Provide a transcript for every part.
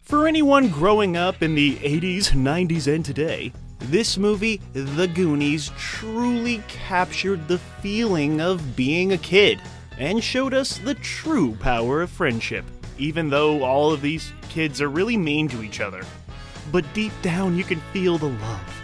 For anyone growing up in the 80s, 90s, and today, this movie, The Goonies, truly captured the feeling of being a kid and showed us the true power of friendship, even though all of these kids are really mean to each other. But deep down, you can feel the love.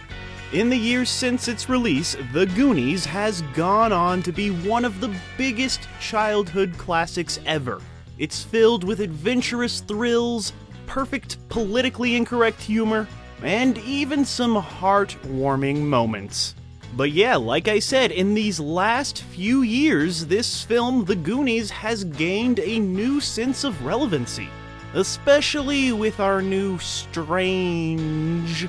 In the years since its release, The Goonies has gone on to be one of the biggest childhood classics ever. It's filled with adventurous thrills, perfect politically incorrect humor, and even some heartwarming moments. But yeah, like I said, in these last few years, this film, The Goonies, has gained a new sense of relevancy, especially with our new strange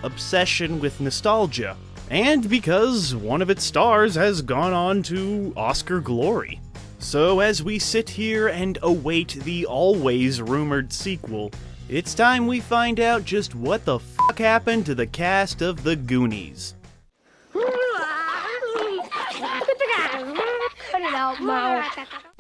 obsession with nostalgia, and because one of its stars has gone on to Oscar glory. So as we sit here and await the always rumored sequel, it's time we find out just what the fuck happened to the cast of The Goonies.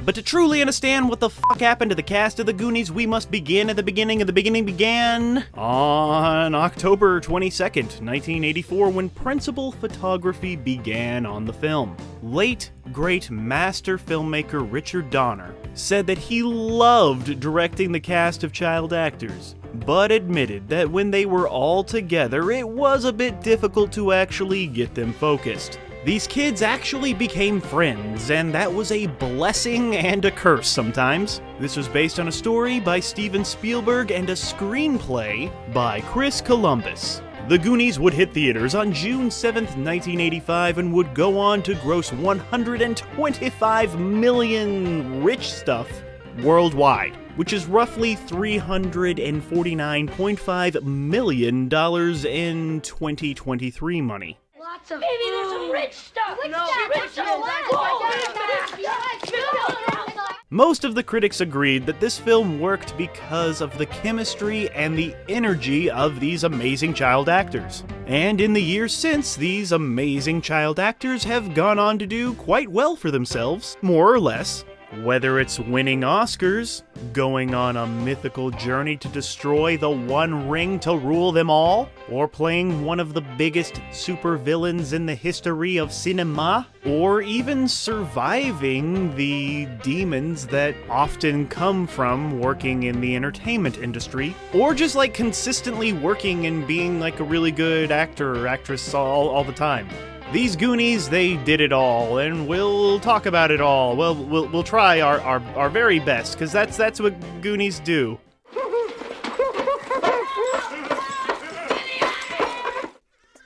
But to truly understand what the fuck happened to the cast of The Goonies, we must begin at the beginning, and the beginning began on October 22nd, 1984, when principal photography began on the film. Late, great master filmmaker Richard Donner said that he loved directing the cast of child actors, but admitted that when they were all together, it was a bit difficult to actually get them focused. These kids actually became friends, and that was a blessing and a curse sometimes. This was based on a story by Steven Spielberg and a screenplay by Chris Columbus. The Goonies would hit theaters on June 7th, 1985, and would go on to gross $125 million rich stuff worldwide, which is roughly $349.5 million in 2023 money. Maybe there's some rich stuff. Most of the critics agreed that this film worked because of the chemistry and the energy of these amazing child actors. And in the years since, these amazing child actors have gone on to do quite well for themselves, more or less. Whether it's winning Oscars, going on a mythical journey to destroy the One Ring to rule them all, or playing one of the biggest supervillains in the history of cinema, or even surviving the demons that often come from working in the entertainment industry, or just like consistently working and being like a really good actor or actress all the time. These Goonies, they did it all, and we'll talk about it all. Well, we'll try our very best, because that's what Goonies do.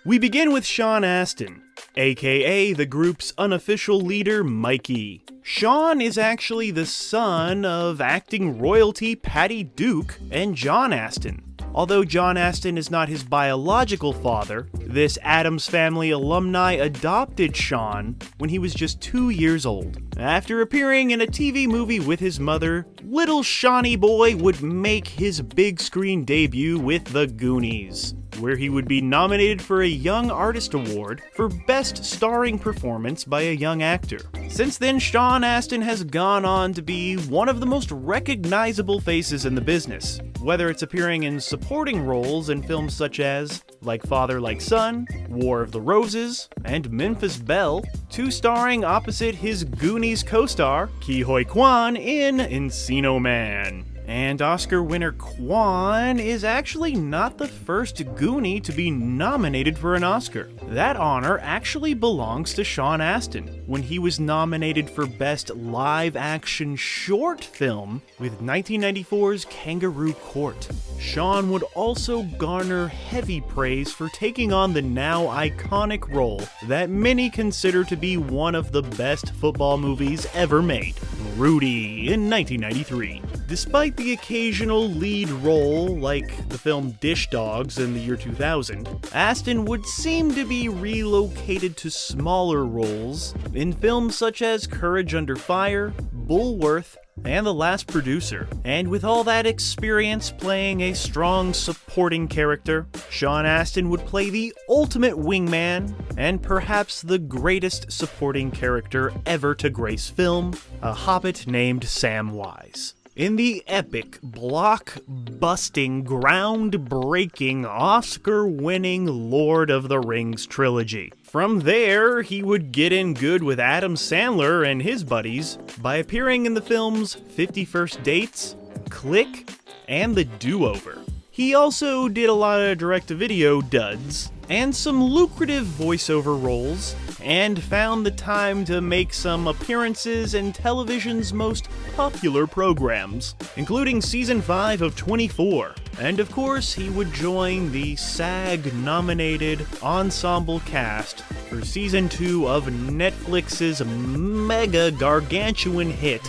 We begin with Sean Astin, aka the group's unofficial leader, Mikey. Sean is actually the son of acting royalty Patty Duke and John Astin. Although John Astin is not his biological father, this Addams Family alumni adopted Sean when he was just 2 years old. After appearing in a TV movie with his mother, little Shawnee boy would make his big screen debut with The Goonies, where he would be nominated for a Young Artist Award for Best Starring Performance by a Young Actor. Since then, Sean Astin has gone on to be one of the most recognizable faces in the business, whether it's appearing in supporting roles in films such as Like Father Like Son, War of the Roses, and Memphis Belle, to starring opposite his Goonies co-star, Huy Quan, in Encino Man. And Oscar winner Quan is actually not the first Goonie to be nominated for an Oscar. That honor actually belongs to Sean Astin, when he was nominated for Best Live-Action Short Film with 1994's Kangaroo Court. Sean would also garner heavy praise for taking on the now iconic role that many consider to be one of the best football movies ever made, Rudy, in 1993. Despite the occasional lead role, like the film Dish Dogs in the year 2000, Astin would seem to be relocated to smaller roles in films such as Courage Under Fire, Bullworth, and The Last Producer. And with all that experience playing a strong supporting character, Sean Astin would play the ultimate wingman, and perhaps the greatest supporting character ever to grace film, a hobbit named Samwise. in the epic, block-busting, groundbreaking, Oscar-winning Lord of the Rings trilogy. From there, he would get in good with Adam Sandler and his buddies by appearing in the films 50 First Dates, Click, and The Do-Over. He also did a lot of direct-to-video duds, and some lucrative voiceover roles, and found the time to make some appearances in television's most popular programs, including Season 5 of 24. And of course, he would join the SAG-nominated ensemble cast for Season 2 of Netflix's mega gargantuan hit,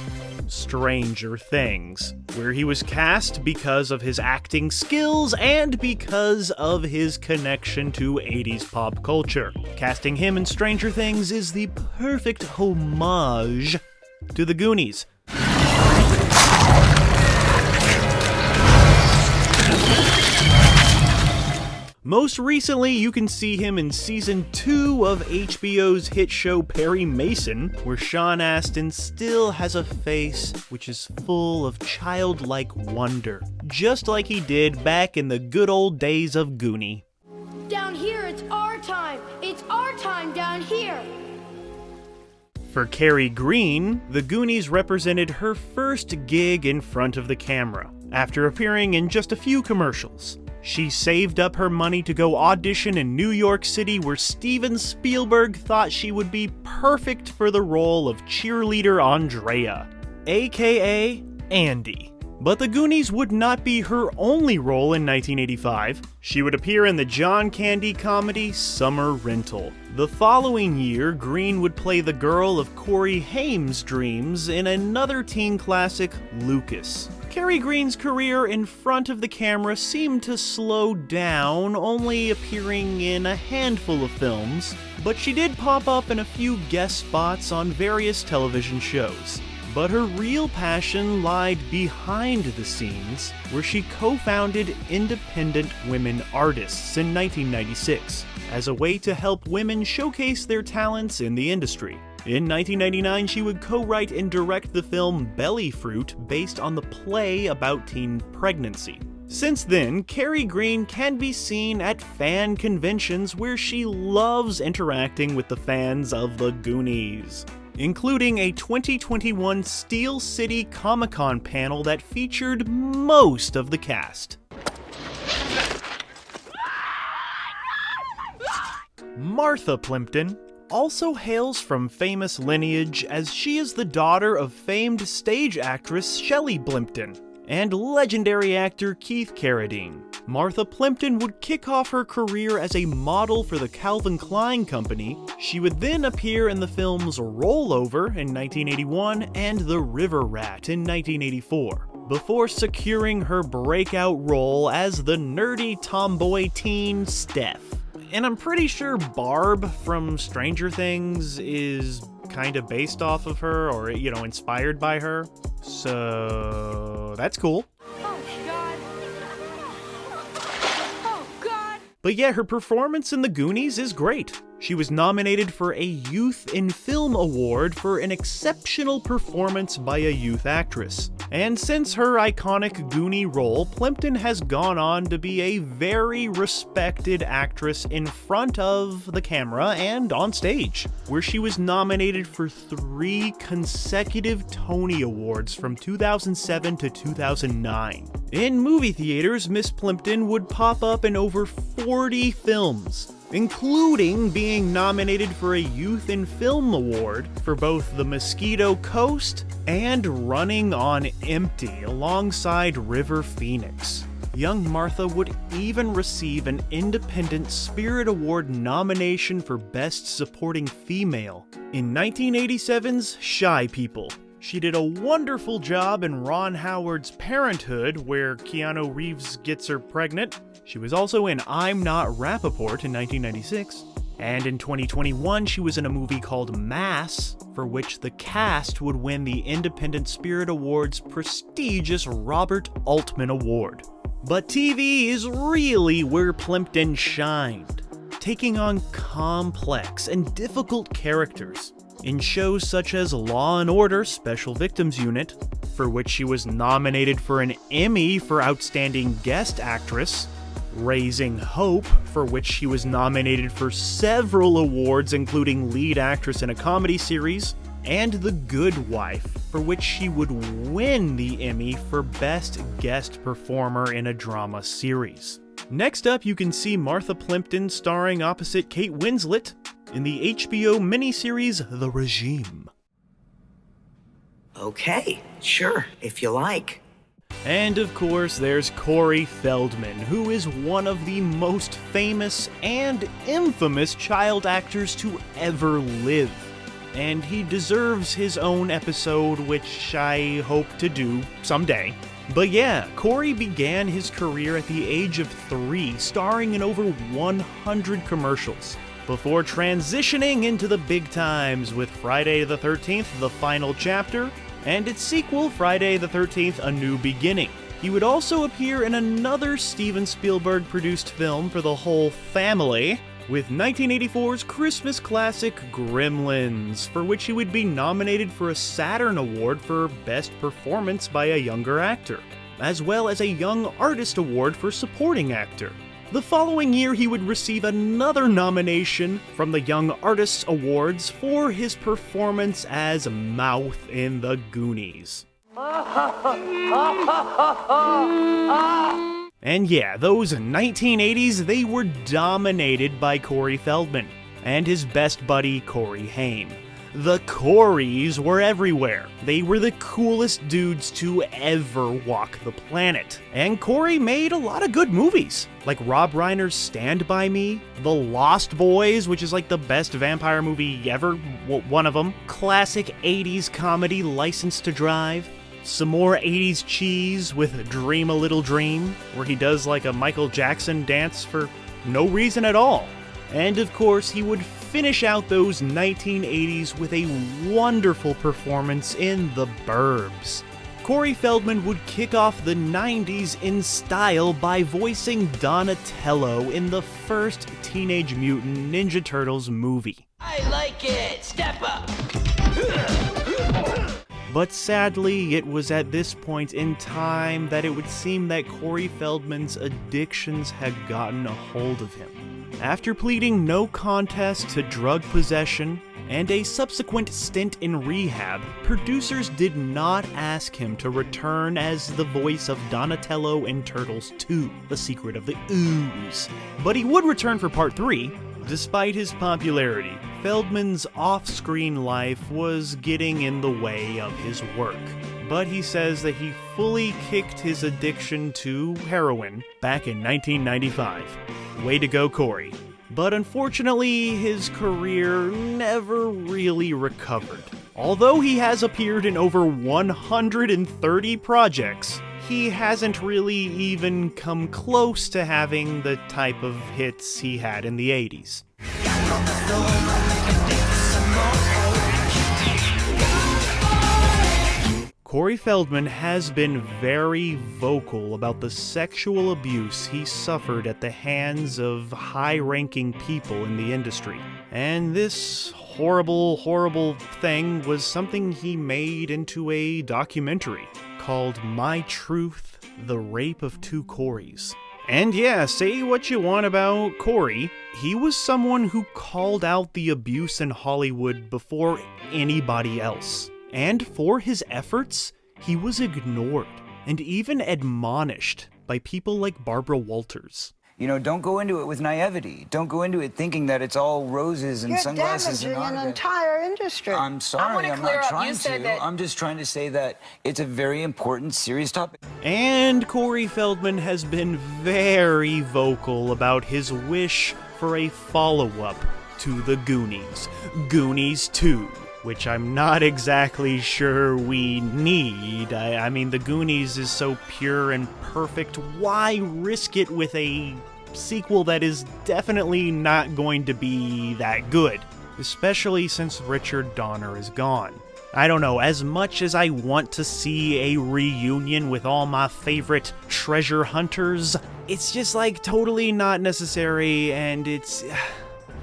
Stranger Things, where he was cast because of his acting skills and because of his connection to 80s pop culture. Casting him in Stranger Things is the perfect homage to the Goonies. Most recently, you can see him in Season 2 of HBO's hit show Perry Mason, where Sean Astin still has a face which is full of childlike wonder, just like he did back in the good old days of Goonie. Down here, it's our time. It's our time down here. For Kerry Green, the Goonies represented her first gig in front of the camera, after appearing in just a few commercials. She saved up her money to go audition in New York City, where Steven Spielberg thought she would be perfect for the role of cheerleader Andrea, aka Andy. But the Goonies would not be her only role in 1985. She would appear in the John Candy comedy Summer Rental. The following year, Green would play the girl of Corey Haim's dreams in another teen classic, Lucas. Kerry Green's career in front of the camera seemed to slow down, only appearing in a handful of films, but she did pop up in a few guest spots on various television shows. But her real passion lied behind the scenes, where she co-founded Independent Women Artists in 1996, as a way to help women showcase their talents in the industry. In 1999, she would co-write and direct the film Belly Fruit, based on the play about teen pregnancy. Since then, Kerry Green can be seen at fan conventions where she loves interacting with the fans of the Goonies, including a 2021 Steel City Comic-Con panel that featured most of the cast. Martha Plimpton also hails from famous lineage, as she is the daughter of famed stage actress Shelley Plimpton and legendary actor Keith Carradine. Martha Plimpton would kick off her career as a model for the Calvin Klein Company. She would then appear in the films Rollover in 1981 and The River Rat in 1984, before securing her breakout role as the nerdy tomboy teen Steph. And I'm pretty sure Barb from Stranger Things is kind of based off of her, or, inspired by her. So that's cool. Oh, God. Oh, God. But yeah, her performance in The Goonies is great. She was nominated for a Youth in Film Award for an exceptional performance by a youth actress. And since her iconic Goonie role, Plimpton has gone on to be a very respected actress in front of the camera and on stage, where she was nominated for 3 consecutive Tony Awards from 2007 to 2009. In movie theaters, Miss Plimpton would pop up in over 40 films, including being nominated for a Youth in Film Award for both The Mosquito Coast and Running on Empty alongside River Phoenix. Young Martha would even receive an Independent Spirit Award nomination for Best Supporting Female in 1987's Shy People. She did a wonderful job in Ron Howard's Parenthood, where Keanu Reeves gets her pregnant. She was also in I'm Not Rappaport in 1996. And in 2021, she was in a movie called Mass, for which the cast would win the Independent Spirit Award's prestigious Robert Altman Award. But TV is really where Plimpton shined, taking on complex and difficult characters. in shows such as Law & Order Special Victims Unit, for which she was nominated for an Emmy for Outstanding Guest Actress, Raising Hope, for which she was nominated for several awards including Lead Actress in a Comedy Series, and The Good Wife, for which she would win the Emmy for Best Guest Performer in a Drama Series. Next up, you can see Martha Plimpton starring opposite Kate Winslet in the HBO miniseries The Regime. Okay, sure, if you like. And of course, there's Corey Feldman, who is one of the most famous and infamous child actors to ever live. And he deserves his own episode, which I hope to do someday. But yeah, Corey began his career at the age of 3, starring in over 100 commercials, before transitioning into the big times with Friday the 13th, The Final Chapter, and its sequel, Friday the 13th, A New Beginning. He would also appear in another Steven Spielberg-produced film for the whole family, with 1984's Christmas classic Gremlins, for which he would be nominated for a Saturn Award for Best Performance by a Younger Actor, as well as a Young Artist Award for Supporting Actor. The following year, he would receive another nomination from the Young Artists Awards for his performance as Mouth in The Goonies. And yeah, those 1980s, they were dominated by Corey Feldman and his best buddy, Corey Haim. The Coreys were everywhere. They were the coolest dudes to ever walk the planet. And Corey made a lot of good movies, like Rob Reiner's Stand By Me, The Lost Boys, which is like the best vampire movie ever, one of them, classic 80s comedy License to Drive, some more 80s cheese with Dream a Little Dream, where he does like a Michael Jackson dance for no reason at all. And of course, he would finish out those 1980s with a wonderful performance in The Burbs. Corey Feldman would kick off the 90s in style by voicing Donatello in the first Teenage Mutant Ninja Turtles movie. I like it! Step up! But sadly, it was at this point in time that it would seem that Corey Feldman's addictions had gotten a hold of him. After pleading no contest to drug possession and a subsequent stint in rehab, producers did not ask him to return as the voice of Donatello in Turtles 2, The Secret of the Ooze. But he would return for Part 3. Despite his popularity, Feldman's off-screen life was getting in the way of his work. But he says that he fully kicked his addiction to heroin back in 1995. Way to go, Corey. But unfortunately, his career never really recovered. Although he has appeared in over 130 projects, he hasn't really even come close to having the type of hits he had in the 80s. Corey Feldman has been very vocal about the sexual abuse he suffered at the hands of high-ranking people in the industry. And this horrible, horrible thing was something he made into a documentary called My Truth, The Rape of Two Coreys. And yeah, say what you want about Corey, he was someone who called out the abuse in Hollywood before anybody else. And for his efforts, he was ignored and even admonished by people like Barbara Walters. You know, don't go into it with naivety. Don't go into it thinking that it's all roses and sunglasses and You're damaging an entire industry. I'm sorry, I'm not trying to. I'm just trying to say that it's a very important, serious topic. And Corey Feldman has been very vocal about his wish for a follow-up to The Goonies, Goonies 2, which I'm not exactly sure we need. I mean, The Goonies is so pure and perfect, why risk it with a sequel that is definitely not going to be that good, especially since Richard Donner is gone. I don't know, as much as I want to see a reunion with all my favorite treasure hunters, it's just like totally not necessary, and it's...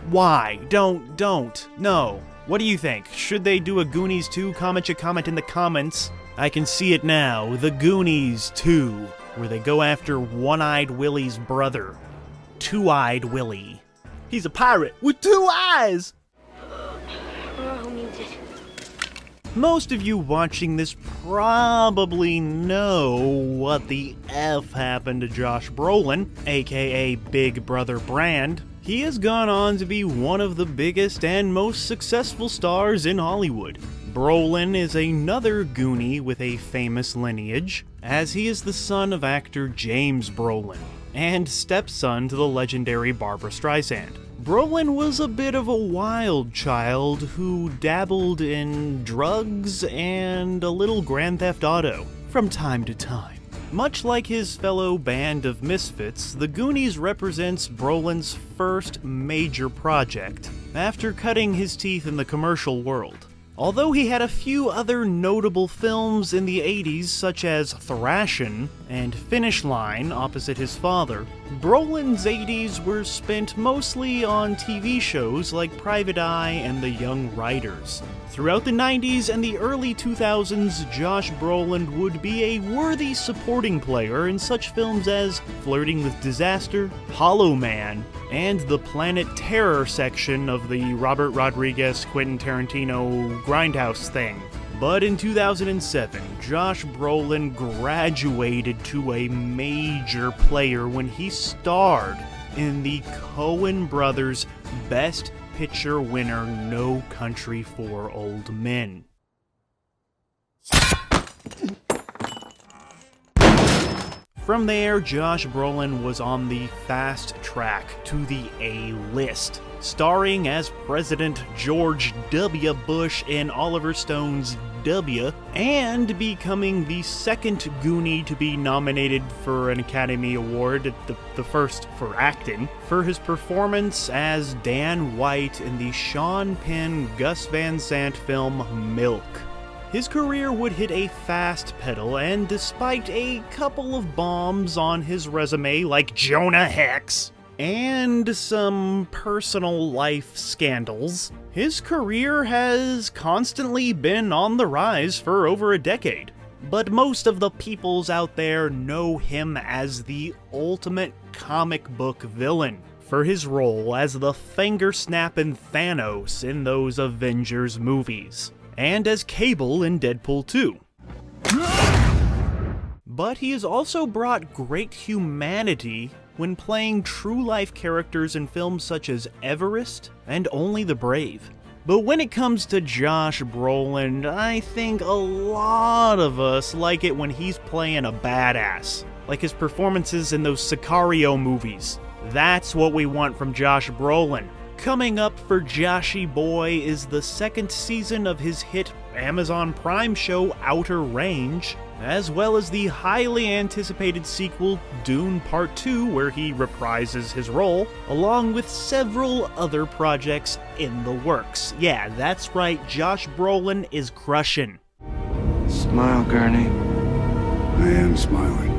Why? Don't, no. What do you think? Should they do a Goonies 2? Comment your comment in the comments. I can see it now, The Goonies 2, where they go after One-Eyed Willie's brother, Two-Eyed Willie. He's a pirate with 2 eyes! Who means it? Most of you watching this probably know what the F happened to Josh Brolin, aka Big Brother Brand. He has gone on to be one of the biggest and most successful stars in Hollywood. Brolin is another Goonie with a famous lineage, as he is the son of actor James Brolin, and stepson to the legendary Barbra Streisand. Brolin was a bit of a wild child who dabbled in drugs and a little Grand Theft Auto from time to time. Much like his fellow band of misfits, The Goonies represents Brolin's first major project, after cutting his teeth in the commercial world. Although he had a few other notable films in the 80s, such as Thrashin' and Finish Line opposite his father, Brolin's 80s were spent mostly on TV shows like Private Eye and The Young Riders. Throughout the 90s and the early 2000s, Josh Brolin would be a worthy supporting player in such films as Flirting with Disaster, Hollow Man, and the Planet Terror section of the Robert Rodriguez Quentin Tarantino Grindhouse thing. But in 2007, Josh Brolin graduated to a major player when he starred in the Cohen brothers' Best Picture winner No Country for Old Men. From there, Josh Brolin was on the fast track to the A-list, starring as President George W. Bush in Oliver Stone's W, and becoming the second Goonie to be nominated for an Academy Award, the first for acting, for his performance as Dan White in the Sean Penn Gus Van Sant film Milk. His career would hit a fast pedal, and despite a couple of bombs on his resume like Jonah Hex and some personal life scandals, his career has constantly been on the rise for over a decade. But most of the peoples out there know him as the ultimate comic book villain for his role as the finger-snapping Thanos in those Avengers movies, and as Cable in Deadpool 2. But he has also brought great humanity when playing true-life characters in films such as Everest and Only the Brave. But when it comes to Josh Brolin, I think a lot of us like it when he's playing a badass, like his performances in those Sicario movies. That's what we want from Josh Brolin. Coming up for Joshy Boy is the second season of his hit Amazon Prime show Outer Range, as well as the highly anticipated sequel Dune Part 2, where he reprises his role, along with several other projects in the works. Yeah, that's right, Josh Brolin is crushing. Smile, Gurney. I am smiling.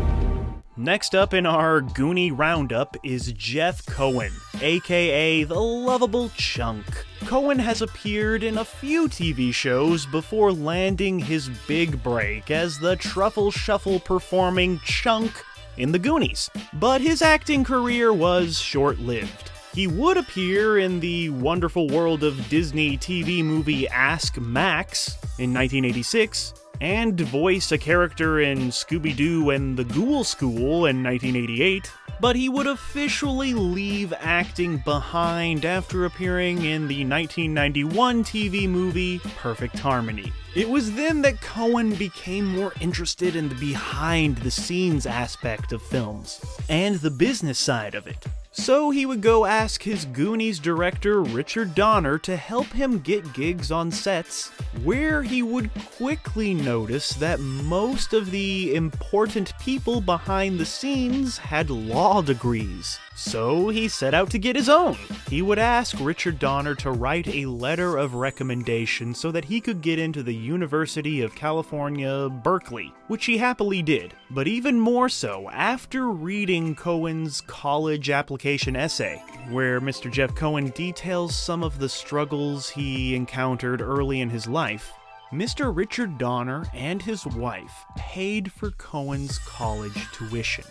Next up in our Goonie Roundup is Jeff Cohen, aka the lovable Chunk. Cohen has appeared in a few TV shows before landing his big break as the Truffle Shuffle performing Chunk in The Goonies, but his acting career was short-lived. He would appear in the Wonderful World of Disney TV movie Ask Max in 1986, and voice a character in Scooby-Doo and the Ghoul School in 1988, but he would officially leave acting behind after appearing in the 1991 TV movie Perfect Harmony. It was then that Cohen became more interested in the behind-the-scenes aspect of films, and the business side of it. So he would go ask his Goonies director Richard Donner to help him get gigs on sets, where he would quickly notice that most of the important people behind the scenes had law degrees. So he set out to get his own. He would ask Richard Donner to write a letter of recommendation so that he could get into the University of California, Berkeley, which he happily did. But even more so, after reading Cohen's college application education essay, where Mr. Jeff Cohen details some of the struggles he encountered early in his life. Mr. Richard Donner and his wife paid for Cohen's college tuition.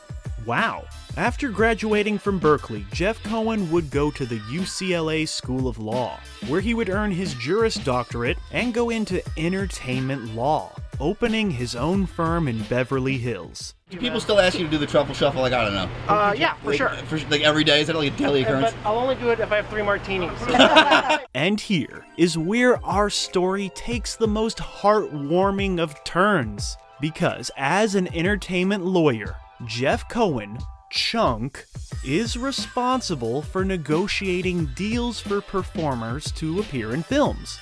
Wow. After graduating from Berkeley, Jeff Cohen would go to the UCLA School of Law, where he would earn his Juris Doctorate and go into entertainment law, opening his own firm in Beverly Hills. Do people still ask you to do the truffle shuffle? Like, I don't know. Yeah, for sure. Like every day? Is that like a daily occurrence? But I'll only do it if I have 3 martinis. And here is where our story takes the most heartwarming of turns. Because as an entertainment lawyer, Jeff Cohen, Chunk, is responsible for negotiating deals for performers to appear in films.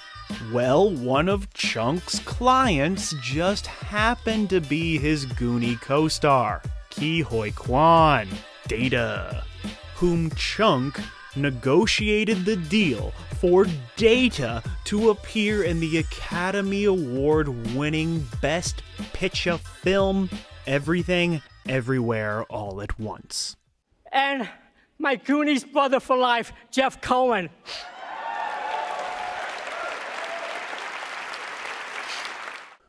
Well, one of Chunk's clients just happened to be his Goonie co-star, Huy Quan, Data, whom Chunk negotiated the deal for Data to appear in the Academy Award-winning Best Picture film, Everything, Everywhere, All at Once. And my Goonies brother for life, Jeff Cohen.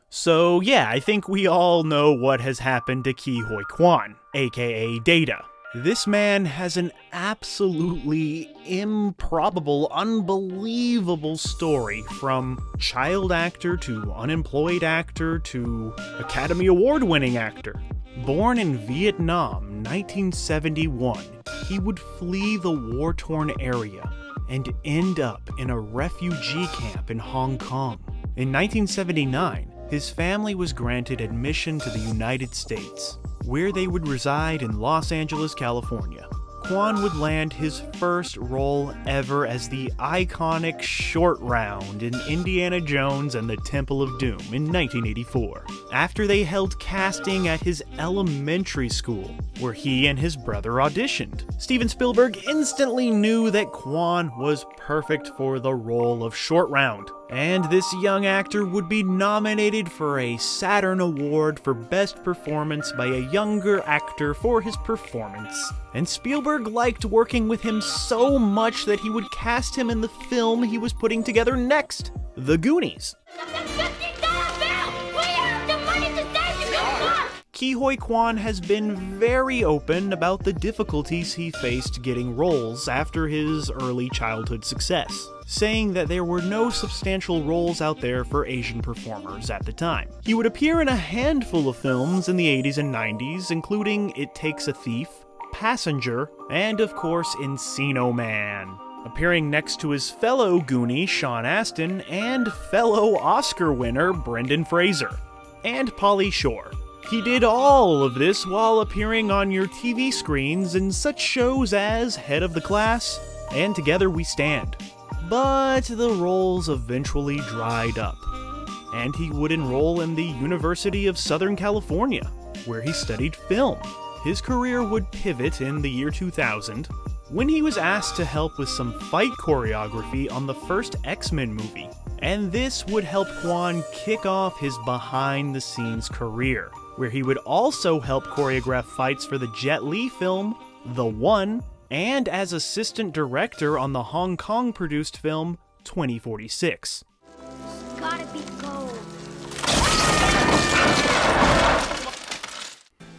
So yeah, I think we all know what has happened to Huy Quan, aka Data. This man has an absolutely improbable, unbelievable story, from child actor to unemployed actor to Academy Award-winning actor. Born in Vietnam, 1971, he would flee the war-torn area and end up in a refugee camp in Hong Kong. In 1979, his family was granted admission to the United States, where they would reside in Los Angeles, California. Quan would land his first role ever as the iconic Short Round in Indiana Jones and the Temple of Doom in 1984, after they held casting at his elementary school, where he and his brother auditioned. Steven Spielberg instantly knew that Quan was perfect for the role of Short Round, and this young actor would be nominated for a Saturn Award for Best Performance by a Younger Actor for his performance. And Spielberg liked working with him so much that he would cast him in the film he was putting together next, The Goonies. Huy Quan has been very open about the difficulties he faced getting roles after his early childhood success, saying that there were no substantial roles out there for Asian performers at the time. He would appear in a handful of films in the 80s and 90s, including It Takes a Thief, Passenger, and of course Encino Man, appearing next to his fellow Goonie Sean Astin and fellow Oscar winner Brendan Fraser, and Pauly Shore. He did all of this while appearing on your TV screens in such shows as Head of the Class and Together We Stand. But the roles eventually dried up, and he would enroll in the University of Southern California, where he studied film. His career would pivot in the year 2000, when he was asked to help with some fight choreography on the first X-Men movie, and this would help Quan kick off his behind-the-scenes career, where he would also help choreograph fights for the Jet Li film, The One, and as assistant director on the Hong Kong-produced film, 2046. Gotta be gold.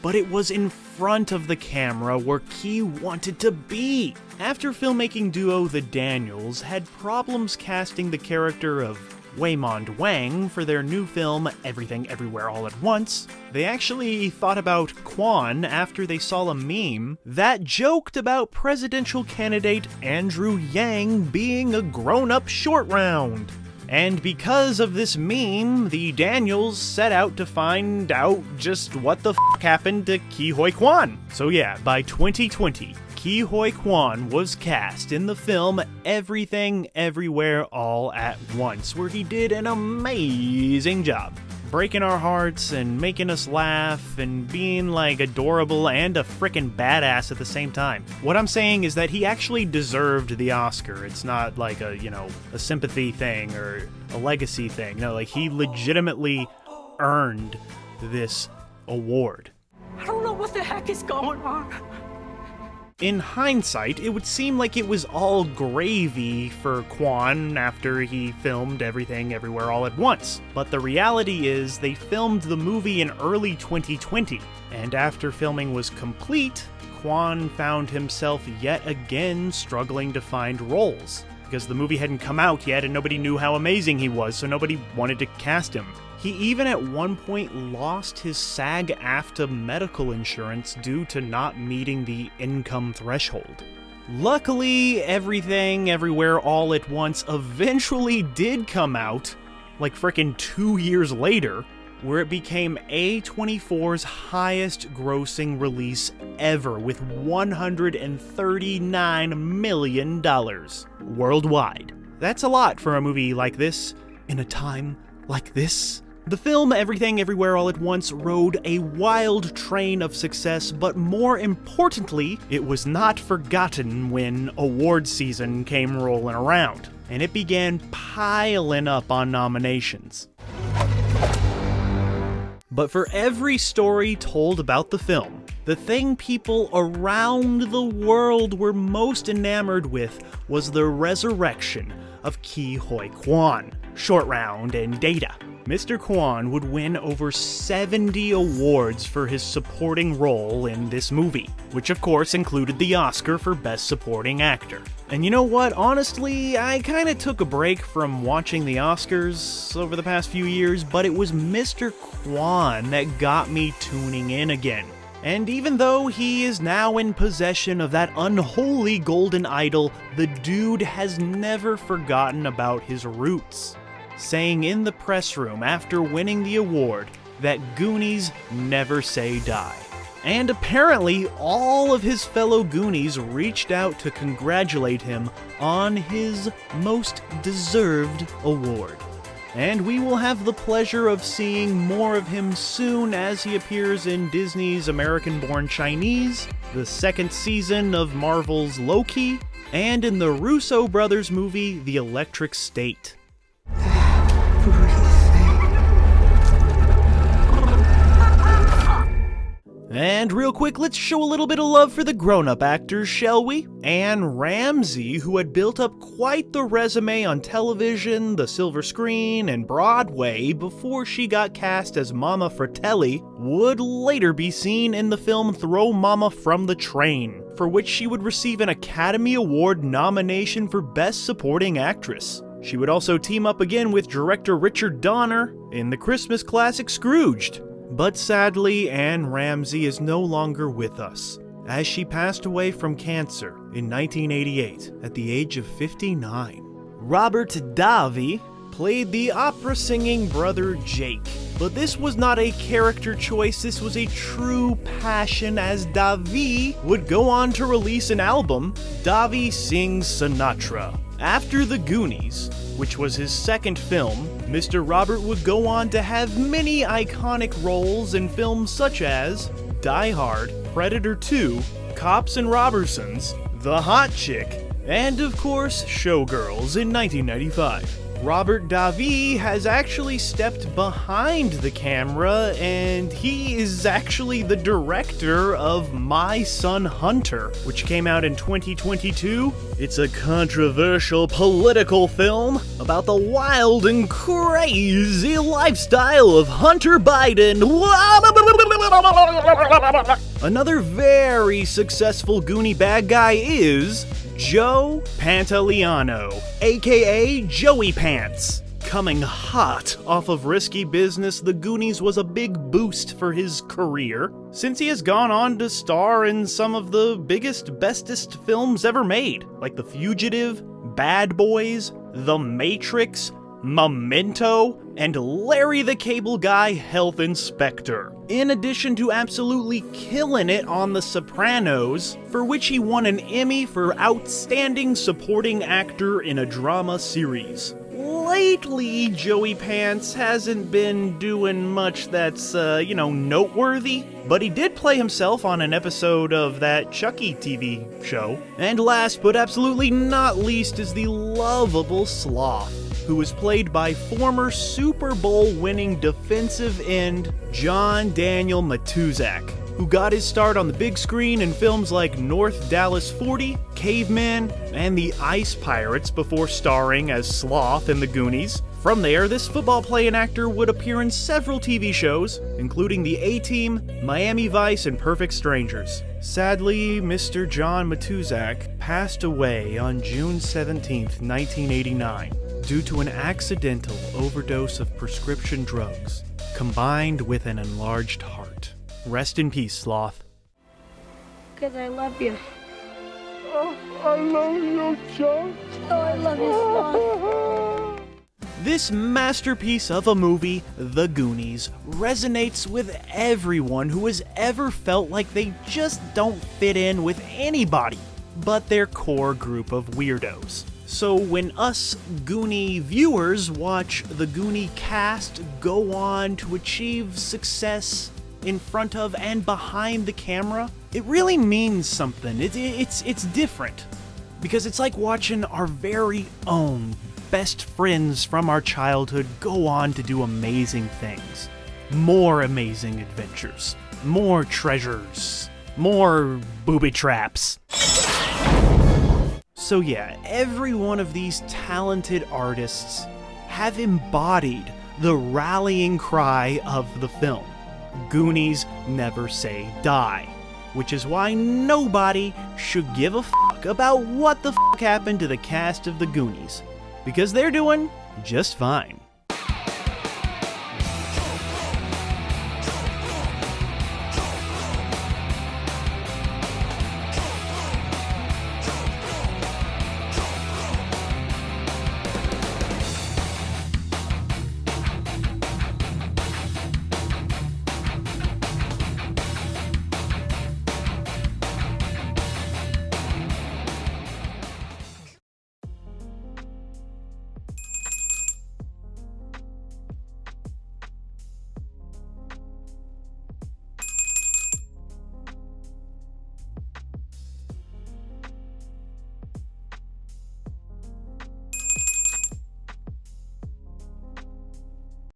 But it was in front of the camera where Key wanted to be. After filmmaking duo The Daniels had problems casting the character of Waymond Wang for their new film Everything Everywhere All at Once, they actually thought about Quan after they saw a meme that joked about presidential candidate Andrew Yang being a grown-up Short Round. And because of this meme, the Daniels set out to find out just what the f*** happened to Huy Quan. So yeah, by 2020, Huy Quan was cast in the film Everything Everywhere All at Once, where he did an amazing job, breaking our hearts and making us laugh and being like adorable and a frickin' badass at the same time. What I'm saying is that he actually deserved the Oscar. It's not like a sympathy thing or a legacy thing. No, like he legitimately earned this award. I don't know what the heck is going on. In hindsight, it would seem like it was all gravy for Quan after he filmed Everything Everywhere All at Once, but the reality is they filmed the movie in early 2020, and after filming was complete, Quan found himself yet again struggling to find roles, because the movie hadn't come out yet and nobody knew how amazing he was, so nobody wanted to cast him. He even at one point lost his SAG-AFTRA medical insurance due to not meeting the income threshold. Luckily, Everything Everywhere All at Once eventually did come out, like frickin' 2 years later, where it became A24's highest grossing release ever with $139 million worldwide. That's a lot for a movie like this, in a time like this. The film Everything Everywhere All at Once rode a wild train of success, but more importantly, it was not forgotten when award season came rolling around, and it began piling up on nominations. But for every story told about the film, the thing people around the world were most enamored with was the resurrection of Huy Quan, Short Round, and Data. Mr. Quan would win over 70 awards for his supporting role in this movie, which of course included the Oscar for Best Supporting Actor. And you know what, honestly, I kinda took a break from watching the Oscars over the past few years, but it was Mr. Quan that got me tuning in again. And even though he is now in possession of that unholy golden idol, the dude has never forgotten about his roots, saying in the press room after winning the award that Goonies never say die. And apparently, all of his fellow Goonies reached out to congratulate him on his most deserved award. And we will have the pleasure of seeing more of him soon as he appears in Disney's American-Born Chinese, the second season of Marvel's Loki, and in the Russo brothers movie The Electric State. And real quick, let's show a little bit of love for the grown-up actors, shall we? Anne Ramsey, who had built up quite the resume on television, the silver screen, and Broadway before she got cast as Mama Fratelli, would later be seen in the film Throw Mama from the Train, for which she would receive an Academy Award nomination for Best Supporting Actress. She would also team up again with director Richard Donner in the Christmas classic Scrooged. But sadly, Anne Ramsey is no longer with us, as she passed away from cancer in 1988 at the age of 59. Robert Davi played the opera-singing brother Jake, but this was not a character choice, this was a true passion, as Davi would go on to release an album, Davi Sings Sinatra. After The Goonies, which was his second film, Mr. Robert would go on to have many iconic roles in films such as Die Hard, Predator 2, Cops and Robertsons, The Hot Chick, and of course, Showgirls in 1995. Robert Davi has actually stepped behind the camera, and he is actually the director of My Son Hunter, which came out in 2022. It's a controversial political film about the wild and crazy lifestyle of Hunter Biden. Another very successful Goonie bad guy is Joe Pantoliano, aka Joey Pants. Coming hot off of Risky Business, The Goonies was a big boost for his career, since he has gone on to star in some of the biggest, bestest films ever made, like The Fugitive, Bad Boys, The Matrix, Memento, and Larry the Cable Guy Health Inspector. In addition to absolutely killing it on The Sopranos, for which he won an Emmy for Outstanding Supporting Actor in a Drama Series. Lately, Joey Pants hasn't been doing much that's, noteworthy, but he did play himself on an episode of that Chucky TV show. And last but absolutely not least is the lovable Sloth, who was played by former Super Bowl winning defensive end John Daniel Matuzak. who got his start on the big screen in films like North Dallas 40, Caveman, and The Ice Pirates before starring as Sloth in The Goonies. From there, this football-playing actor would appear in several TV shows, including The A-Team, Miami Vice, and Perfect Strangers. Sadly, Mr. John Matuzak passed away on June 17, 1989, due to an accidental overdose of prescription drugs, combined with an enlarged heart. Rest in peace, Sloth. Because I love you. Oh, I love you, John. Oh, I love you, Sloth. This masterpiece of a movie, The Goonies, resonates with everyone who has ever felt like they just don't fit in with anybody but their core group of weirdos. So when us Goonie viewers watch the Goonie cast go on to achieve success in front of and behind the camera, it really means something. It's different, because it's like watching our very own best friends from our childhood go on to do amazing things. More amazing adventures. More treasures. More booby traps. So yeah, every one of these talented artists have embodied the rallying cry of the film. Goonies never say die. Which is why nobody should give a fuck about what the fuck happened to the cast of The Goonies. Because they're doing just fine.